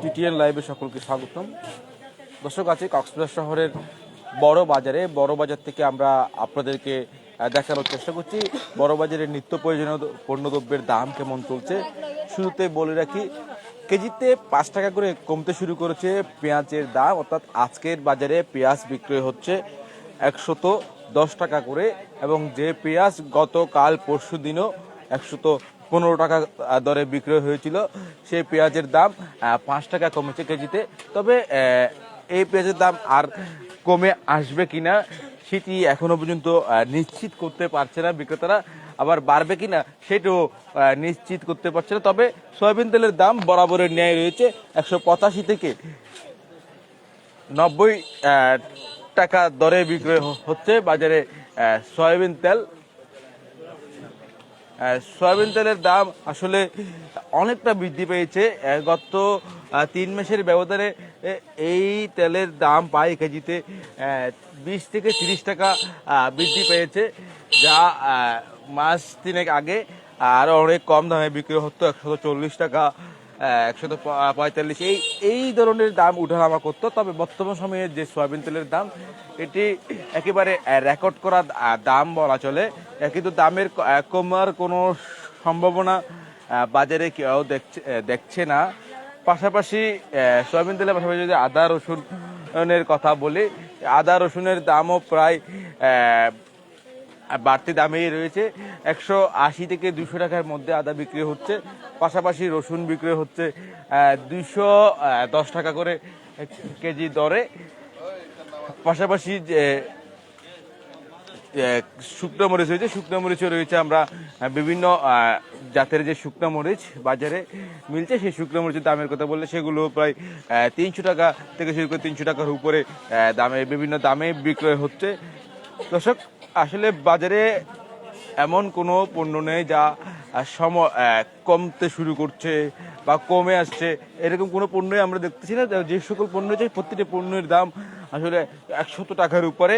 TTN লাইভে সকলকে স্বাগতম। দর্শক, আছে কক্সবাজার শহরের বড় বাজার থেকে আমরা আপনাদেরকে দেখানোর চেষ্টা করছি বড় বাজারের নিত্য প্রয়োজনীয় পণ্যদ্রব্যের দাম কেমন চলছে। শুরুতে বলে রাখি, কেজিতে 5 টাকা করে কমতে শুরু করেছে পেঁয়াজের দাম, অর্থাৎ আজকের বাজারে পেঁয়াজ বিক্রয় হচ্ছে 110 টাকা করে, এবং যে পেঁয়াজ গতকাল পরশু দিনও 115 টাকা দরে বিক্রয় হয়েছিল, সেই পেঁয়াজের দাম 5 টাকা কমেছে কেজিতে। তবে এই পেঁয়াজের দাম আর কমে আসবে কিনা সেটি এখনো পর্যন্ত নিশ্চিত করতে পারছে না বিক্রেতারা, আবার বাড়বে কিনা সেটাও নিশ্চিত করতে পারছে না। তবে সয়াবিন তেলের দাম বরাবরের ন্যায় রয়েছে 185 থেকে 90 টাকা দরে বিক্রয় হচ্ছে বাজারে সয়াবিন তেল। সয়াবিন তেলের দাম আসলে অনেকটা বৃদ্ধি পেয়েছে গত 3 মাসের ব্যবধানে। এই তেলের দাম পায় কেজিতে 20 থেকে 30 টাকা বৃদ্ধি পেয়েছে, যা মাস 3 আগে আরও অনেক কম দামে বিক্রি হতো, 140 টাকা, 145, এই ধরনের দাম উঠানামা করতো। তবে বর্তমান সময়ে যে সয়াবিন তেলের দাম, এটি একেবারে রেকর্ড করা দাম বলা চলে, কিন্তু দামের কমার কোনো সম্ভাবনা বাজারে কেউ দেখছে না। পাশাপাশি সয়াবিন তেলের পাশাপাশি যদি আদা রসুনের কথা বলি, আদা রসুনের দামও প্রায় বাড়তি দামেই রয়েছে। 180 থেকে 200 টাকার মধ্যে আদা বিক্রি হচ্ছে, পাশাপাশি রসুন বিক্রি হচ্ছে 210 টাকা করে কেজি দরে। পাশাপাশি যে শুকনো মরিচ রয়েছে, শুকনো মরিচও রয়েছে, আমরা বিভিন্ন জাতের যে শুকনো মরিচ বাজারে মিলছে, সেই শুকনো মরিচের দামের কথা বললে সেগুলো প্রায় 300 টাকা থেকে শুরু করে 300 টাকার উপরে দামে, বিভিন্ন দামে বিক্রয় হচ্ছে। দর্শক, আসলে বাজারে এমন কোনো পণ্য নেই যা কমতে শুরু করছে বা কমে আসছে, এরকম কোনো পণ্যই আমরা দেখতেছি না। যে সকল পণ্য রয়েছে প্রতিটি পণ্যের দাম আসলে 100 টাকার উপরে।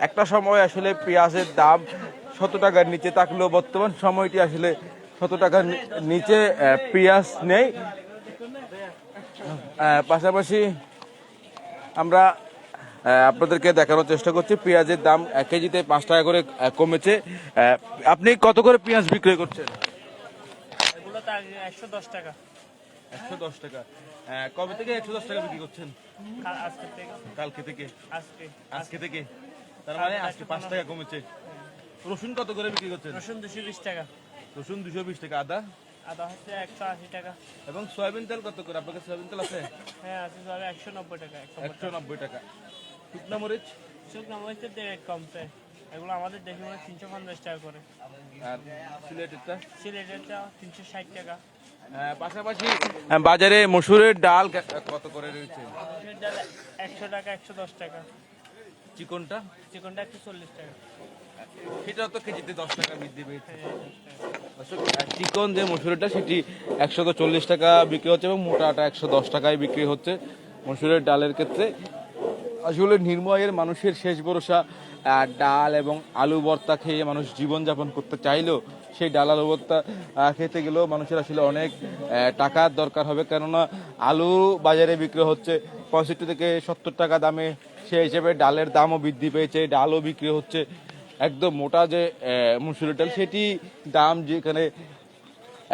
একটা সময় আসলে পেঁয়াজের দাম 100 টাকার নিচে থাকলেও বর্তমান সময়টি আসলে 100 টাকার নিচে পেঁয়াজ নেই। পাশাপাশি আমরা আপনাদেরকে দেখানোর চেষ্টা করছি পেঁয়াজের দাম কেজিতে 5 টাকা করে কমেছে। আপনি কত করে পেঁয়াজ বিক্রয় করছেন? 110 টাকা। 110 টাকা। কবে থেকে 110 টাকা বিক্রি করছেন? কালকে থেকে? আজকে থেকে, তার মানে আজকে 5 টাকা কমেছে। রসুন কত করে বিক্রি করছেন? রসুন 220 টাকা। রসুন 220 টাকা। আদা? আদা হচ্ছে 180 টাকা। এবং সয়াবিন তেল কত করে? আপনার কাছে সয়াবিন তেল আছে? হ্যাঁ আছে, 190 টাকা। 190 টাকা। শুকনা মরিচ? শুকনো মরিচের রেট কমছে, এগুলো আমাদের দেশে মনে 350 টাকা করে। আর সিলেটেরটা? সিলেটেরটা 360 টাকা। পাশাপাশি বাজারে মসুরের ডাল কত করে রয়েছে? মসুরের ডাল 100 টাকা, 110 টাকা। চিকনটা? চিকনটা 140 টাকা। সেটাও তো কেজিতে 10 টাকা বৃদ্ধি পেয়েছে। চিকন যে মসুরটা সেটি 140 টাকা বিক্রি হচ্ছে, এবং মোটাটা 110 টাকায় বিক্রি হচ্ছে মসুরের ডালের ক্ষেত্রে। আসলে নির্ময়ের মানুষের শেষ ভরসা ডাল এবং আলু ভর্তা খেয়ে মানুষ জীবনযাপন করতে চাইলেও সেই ডাল আলু ভর্তা খেতে গেলেও মানুষের আসলে অনেক টাকার দরকার হবে, কেননা আলু বাজারে বিক্রি হচ্ছে 65 থেকে 70 টাকা দামে, সেই হিসেবে ডালের দামও বৃদ্ধি পেয়েছে, ডালও বিক্রি হচ্ছে একদম মোটা যে মসুরের ডাল, সেটি দাম যেখানে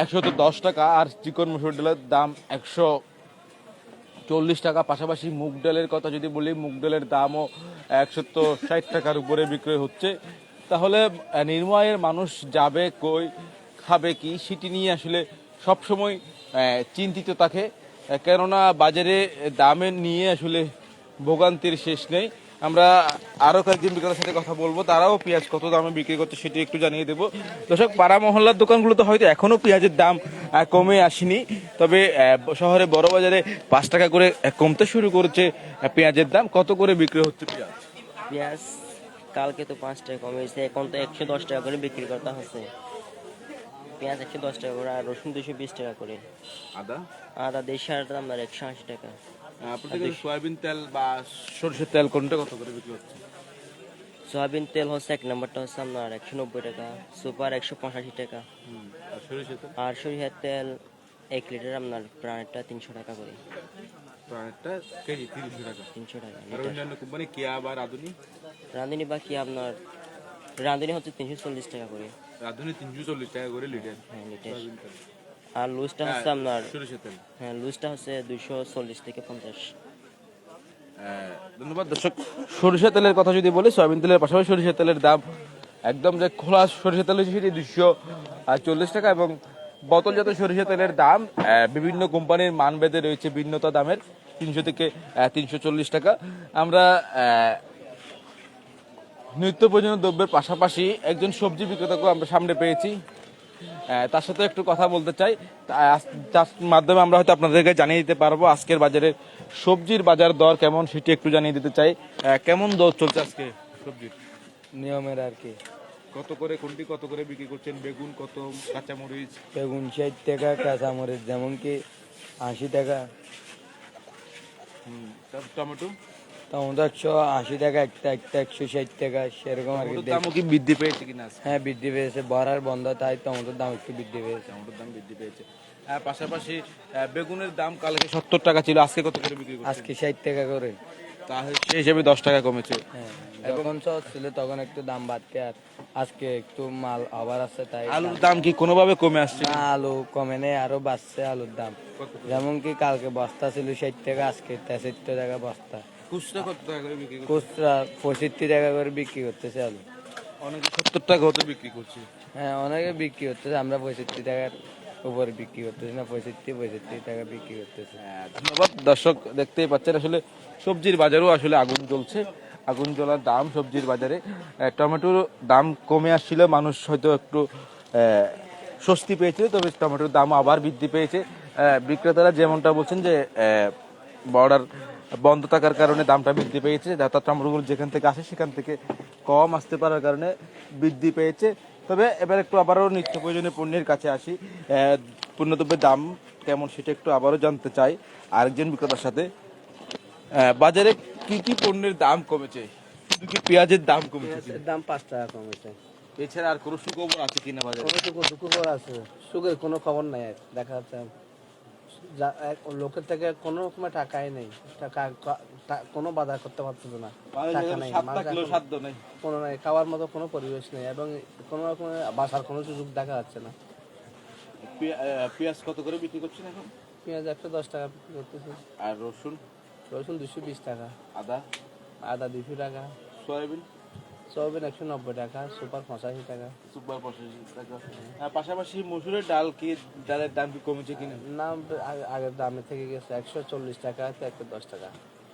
110 টাকা, আর চিকন মসুর ডালের দাম 140 টাকা। পাশাপাশি মুগ ডালের কথা যদি বলি, মুগ ডালের দামও 160 টাকার উপরে বিক্রয় হচ্ছে। তাহলে নির্ময়ের মানুষ যাবে কই, খাবে কি, সেটি নিয়ে আসলে সবসময় চিন্তিত থাকে, কেননা বাজারে দামের নিয়ে আসলে ভোগান্তির শেষ নেই। আমরা আরও কয়েকজন বিক্রেতার সাথে কথা বলবো, তারাও পেঁয়াজ কত দামে বিক্রি করছে সেটি একটু জানিয়ে দেবো। দর্শক, পাড়া মহল্লার দোকানগুলোতে হয়তো এখনও পেঁয়াজের দাম কমে আসেনি, তবে শহরে বড় বাজারে 5 টাকা করে কমতে শুরু করেছে পেঁয়াজের দাম। কত করে বিক্রি হচ্ছে পেঁয়াজ? পেঁয়াজ কালকে তো 5 টাকা কমেছে, এখন তো 110 টাকা করে বিক্রি করতে হচ্ছে। পেঁয়াজ 110 টাকা করে, আর রসুন 220 টাকা করে। আদা? আদা দেশার দাম আর 180 টাকা। আপনাদের সয়াবিন তেল বা সরষের তেল কোনটা কত করে বিক্রি হচ্ছে? সয়াবিন তেল হচ্ছে 1 নম্বরটা হচ্ছে আপনার 190 টাকা, সুপার 185 টাকা, আর সরিষার তেল? আর সরিষার তেল 1 লিটার আপনার প্রাণেরটা 300 টাকা করে। প্রাণেরটা কেজি 300 টাকা। 300 টাকা আর লিটার। অন্যান্য কোম্পানি কেয়া বা রাধুনি? রাঁধুনি বাকি আপনার রাঁধুনি হচ্ছে 340 টাকা করে। রাধুনি 340 টাকা করে লিটার। হ্যাঁ লিটার। আর লুজটা হচ্ছে আপনার সরিষার তেল। হ্যাঁ লুজটা হচ্ছে 240 থেকে 50। ধন্যবাদ দর্শক। সরিষা তেলের কথা যদি বলি, সয়াবিন তেলের পাশাপাশি সরিষা তেলের দাম একদম যে খোলা সরিষা তেল সেটি 240 টাকা, এবং বোতলজাত সরিষা তেলের দাম বিভিন্ন কোম্পানির মানভেদে রয়েছে ভিন্নতা দামের, 300 থেকে 340 টাকা। আমরা নিত্য প্রয়োজনীয় দ্রব্যের পাশাপাশি একজন সবজি বিক্রেতাকে আমরা সামনে পেয়েছি, তার সাথে একটু কথা বলতে চাই। তার মাধ্যমে আমরা হয়তো আপনাদেরকে জানিয়ে দিতে পারবো আজকের বাজারে সবজির বাজার দর কেমন, সেটি একটু জানিয়ে দিতে চাই। কেমন দর চলছে আজকে সবজির? নিয়মের আর কি। কত করে কোনটি কত করে বিক্রি করছেন? বেগুন কত, কাঁচামরিচ? বেগুন 60 টাকা, কাঁচামরিচ যেমন কি 80 টাকা, টমেটো? টমেটো 180 টাকা একটা, 160 টাকা, সেরকম আর কি। টমেটোর দামও কি বৃদ্ধি পেয়েছে কিনা আজকে? হ্যাঁ বৃদ্ধি পেয়েছে, বড়ার বন্ধ, তাই টমেটোর দাম একটু বৃদ্ধি পেয়েছে। টমেটোর দাম বৃদ্ধি পেয়েছে। পাশাপাশি বেগুনের দাম কালকে 70 টাকা ছিল, আজকে কত করে বিক্রি করছেন? আজকে 60 টাকা করে। তাহলে সেই হিসেবে 10 টাকা কমেছে। হ্যাঁ যখন সহজ ছিল তখন একটু দাম বাড়তে, আর আজকে একটু মাল আবার আছে তাই। আলুর দাম কি কোনোভাবে কমে আসছে? না, আলু কমে নেই, আরো বাড়ছে আলুর দাম। যেমন কি কালকে বস্তা ছিল 60 টাকা, আজকে 63 টাকা বস্তা। খুচরা কত টাকা করে বিক্রি করছে? খুচরা 65 টাকা করে বিক্রি করতেছে আলু। অনেকে 70 টাকা হতে বিক্রি করছে। হ্যাঁ অনেকে বিক্রি করতেছে, আমরা 65 টাকার উপরে বিক্রি করতেছি না, 65 টাকা বিক্রি করতেছে। ধন্যবাদ দর্শক। দেখতেই পাচ্ছেন আসলে সবজির বাজারও আসলে আগুন জ্বলছে, আগুন জ্বলার দাম সবজির বাজারে। টমেটোর দাম কমে আসছিল, মানুষ হয়তো একটু স্বস্তি পেয়েছিল, তবে টমেটোর দাম আবার বৃদ্ধি পেয়েছে। বিক্রেতারা যেমনটা বলছেন যে বর্ডার বন্ধ থাকার কারণে দামটা বৃদ্ধি পেয়েছে, যাতায়াত টমেটোগুলো যেখান থেকে আসে সেখান থেকে কম আসতে পারার কারণে বৃদ্ধি পেয়েছে। তবে এবার একটু আবারও নিত্য প্রয়োজনীয় পণ্যের কাছে আসি, পণ্যদ্রব্যের দাম কেমন সেটা একটু আবারও জানতে চাই আরেকজন বিক্রেতার সাথে। বাজারে কি কি পণ্যের দাম কমেছে? শুধু কি পেঁয়াজের দাম কমেছে? দাম 5 টাকা কমেছে। এছাড়া আর কোনো সুখবর আছে কিনা বাজারে? সুখবর আছে, সুখের কোনো খবর নাই। দেখা যাচ্ছে লোকের থেকে কোনো রকমের টাকাই নেই, কোনো বাজার করতে পারতেছে না, টাকা নেই, সাধ্য নেই, কোনো নাই, খাওয়ার মতো কোনো পরিবেশ নেই, এবং কোনো রকমের বাসার কোনো সুযোগ দেখা যাচ্ছে না। পেঁয়াজ কত করে বিক্রি করছেন এখন? পেঁয়াজ 110 টাকা বিক্রি করতেছে। আর রসুন? রসুন 220 টাকা, আদা? আদা 200 টাকা, সয়াবিন? সয়াবিন 190 টাকা, সুপার 85 টাকা। সুপার 85 টাকা। পাশাপাশি মসুরের ডাল কি, ডালের দাম কি কমেছে কিনা? নাম আগের দামে থেকে গেছে 140 টাকা, 110 টাকা।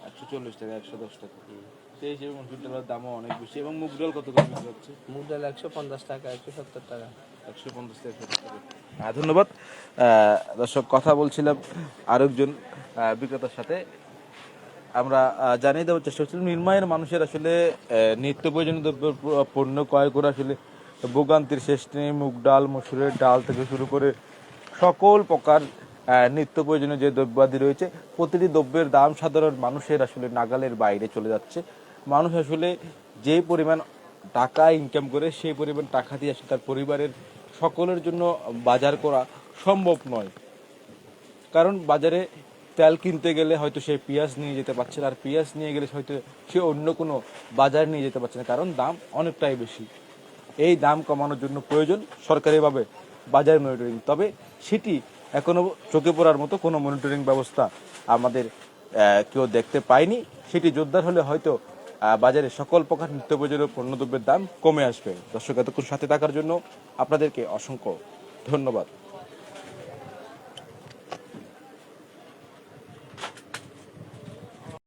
140 টাকা, 110 টাকা। সেই হিসেবে মসুর ডালের দামও অনেক বেশি। এবং মুগ ডাল কত করে বিক্রি হচ্ছে? মুগ ডাল 150 টাকা, 170 টাকা। 150 টাকা। ধন্যবাদ দর্শক। কথা বলছিলাম আরেকজন বিক্রেতার সাথে। আমরা জানিয়ে দেওয়ার চেষ্টা করছিলাম নির্মাণের মানুষের আসলে নিত্য প্রয়োজনীয় দ্রব্য পণ্য ক্রয় করে আসলে ভোগান্তির শেষ নেই। মুগ ডাল, মসুরের ডাল থেকে শুরু করে সকল প্রকার নিত্য প্রয়োজনীয় যে দ্রব্যাদি রয়েছে, প্রতিটি দ্রব্যের দাম সাধারণ মানুষের আসলে নাগালের বাইরে চলে যাচ্ছে। মানুষ আসলে যে পরিমাণ টাকা ইনকাম করে সেই পরিমাণ টাকা দিয়ে আসলে তার পরিবারের সকলের জন্য বাজার করা সম্ভব নয়। কারণ বাজারে তেল কিনতে গেলে হয়তো সে পেঁয়াজ নিয়ে যেতে পারছে না, আর পেঁয়াজ নিয়ে গেলে হয়তো সে অন্য কোনো বাজার নিয়ে যেতে পারছে না, কারণ দাম অনেকটাই বেশি। এই দাম কমানোর জন্য প্রয়োজন সরকারিভাবে বাজার মনিটরিং, তবে সেটি এখনো চোখে পড়ার মতো কোনো মনিটরিং ব্যবস্থা আমাদের কেউ দেখতে পায়নি। সেটি জোরদার হলে হয়তো বাজারে সকল প্রকার নিত্য প্রয়োজনীয় পণ্যদ্রব্যের দাম কমে আসবে। দর্শক এতক্ষণ সাথে থাকার জন্য আপনাদেরকে অসংখ্য ধন্যবাদ।